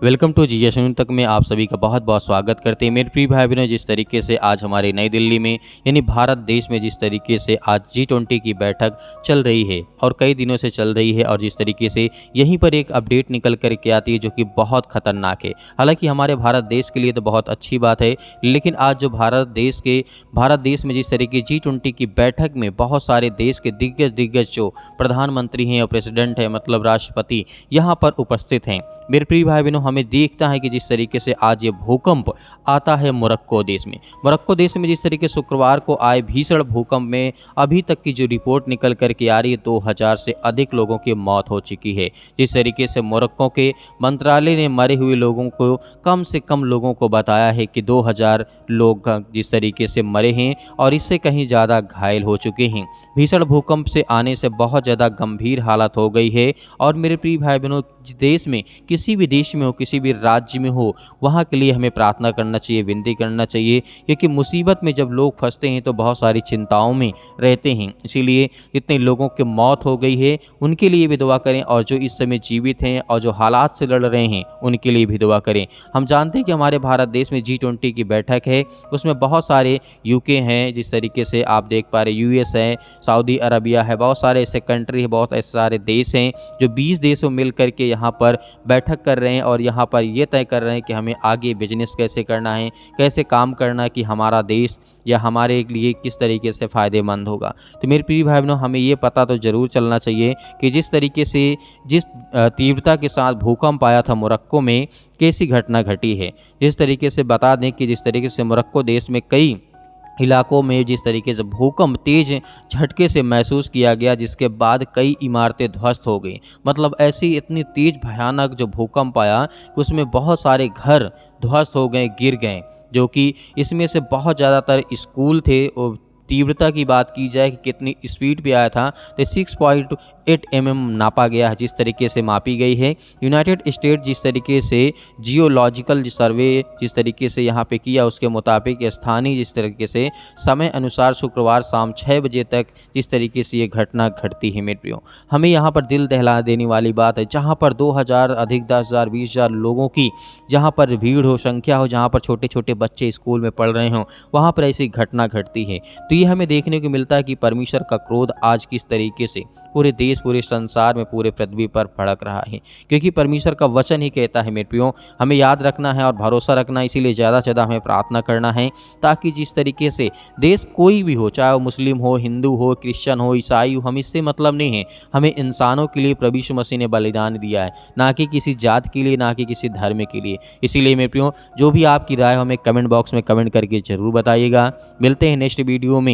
Welcome to जी सुन तक में आप सभी का बहुत बहुत स्वागत करते हैं। मेरे प्रिय भाई बहनों, जिस तरीके से आज हमारे नई दिल्ली में यानी भारत देश में जिस तरीके से आज G20 की बैठक चल रही है और कई दिनों से चल रही है, और जिस तरीके से यहीं पर एक अपडेट निकल कर के आती है जो कि बहुत खतरनाक है। हालांकि हमारे भारत देश के लिए तो बहुत अच्छी बात है, लेकिन आज जो भारत देश में जिस तरीके G20 की बैठक में बहुत सारे देश के दिग्गज जो प्रधानमंत्री हैं और प्रेसिडेंट हैं, मतलब राष्ट्रपति, यहाँ पर उपस्थित हैं। मेरे प्रिय भाई बहनों, हमें देखता है कि जिस तरीके से आज ये भूकंप आता है मोरक्को देश में जिस तरीके से शुक्रवार को आए भीषण भूकंप में अभी तक की जो रिपोर्ट निकल करके आ रही है 2000 से अधिक लोगों की मौत हो चुकी है। जिस तरीके से मोरक्को के मंत्रालय ने मरे हुए लोगों को कम से कम लोगों को बताया है कि 2000 लोग जिस तरीके से मरे हैं और इससे कहीं ज़्यादा घायल हो चुके हैं। भीषण भूकंप से आने से बहुत ज़्यादा गंभीर हालत हो गई है। और मेरे प्रिय भाई बहनों, देश में किसी भी देश में हो, किसी भी राज्य में हो, वहाँ के लिए हमें प्रार्थना करना चाहिए, विनती करना चाहिए, क्योंकि मुसीबत में जब लोग फंसते हैं तो बहुत सारी चिंताओं में रहते हैं। इसीलिए जितने लोगों की मौत हो गई है उनके लिए भी दुआ करें, और जो इस समय जीवित हैं और जो हालात से लड़ रहे हैं उनके लिए भी दुआ करें। हम जानते हैं कि हमारे भारत देश में G20 की बैठक है, उसमें बहुत सारे यूके हैं, जिस तरीके से आप देख पा रहे US है, सऊदी अरबिया है, बहुत सारे ऐसे कंट्री है, बहुत ऐसे सारे देश हैं जो 20 देशों मिल करके यहाँ पर बैठक कर रहे हैं और यहाँ पर ये तय कर रहे हैं कि हमें आगे बिजनेस कैसे करना है, कैसे काम करना है, कि हमारा देश या हमारे लिए किस तरीके से फ़ायदेमंद होगा। तो मेरे प्रिय भाई बहनों, हमें ये पता तो ज़रूर चलना चाहिए कि जिस तरीके से जिस तीव्रता के साथ भूकंप आया था मोरक्को में, कैसी घटना घटी है। जिस तरीके से बता दें कि जिस तरीके से मोरक्को देश में कई इलाकों में जिस तरीके से भूकंप तेज झटके से महसूस किया गया, जिसके बाद कई इमारतें ध्वस्त हो गई। मतलब ऐसी इतनी तेज भयानक जो भूकंप आया कि उसमें बहुत सारे घर ध्वस्त हो गए, गिर गए, जो कि इसमें से बहुत ज़्यादातर स्कूल थे। और तीव्रता की बात की जाए कि कितनी स्पीड पे आया था तो 6.8 mm नापा गया है, जिस तरीके से मापी गई है। यूनाइटेड स्टेट जिस तरीके से जियोलॉजिकल सर्वे जिस तरीके से यहाँ पे किया, उसके मुताबिक स्थानीय जिस तरीके से समय अनुसार शुक्रवार शाम 6 बजे तक जिस तरीके से ये घटना घटती है। मेरे प्रियो, हमें यहाँ पर दिल दहला देने वाली बात है, जहाँ पर 2000 अधिक 10,000 20,000 लोगों की जहाँ पर भीड़ हो, संख्या हो, जहाँ पर छोटे छोटे बच्चे स्कूल में पढ़ रहे हों, वहाँ पर ऐसी घटना घटती है। तो ये हमें देखने को मिलता है कि परमेश्वर का क्रोध आज किस तरीके से पूरे देश, पूरे संसार में, पूरे पृथ्वी पर भड़क रहा है, क्योंकि परमेश्वर का वचन ही कहता है। मेरे प्रियो, हमें याद रखना है और भरोसा रखना है, इसीलिए ज़्यादा से ज़्यादा हमें प्रार्थना करना है, ताकि जिस तरीके से देश कोई भी हो, चाहे वो मुस्लिम हो, हिंदू हो, क्रिश्चियन हो, ईसाई हो, हम इससे मतलब नहीं है। हमें इंसानों के लिए प्रभु यीशु मसीह ने बलिदान दिया है, ना कि किसी जात के लिए, ना कि किसी धर्म के लिए। इसीलिए मेरे प्रियो, जो भी आपकी राय हो हमें कमेंट बॉक्स में कमेंट करके ज़रूर बताइएगा। मिलते हैं नेक्स्ट वीडियो में।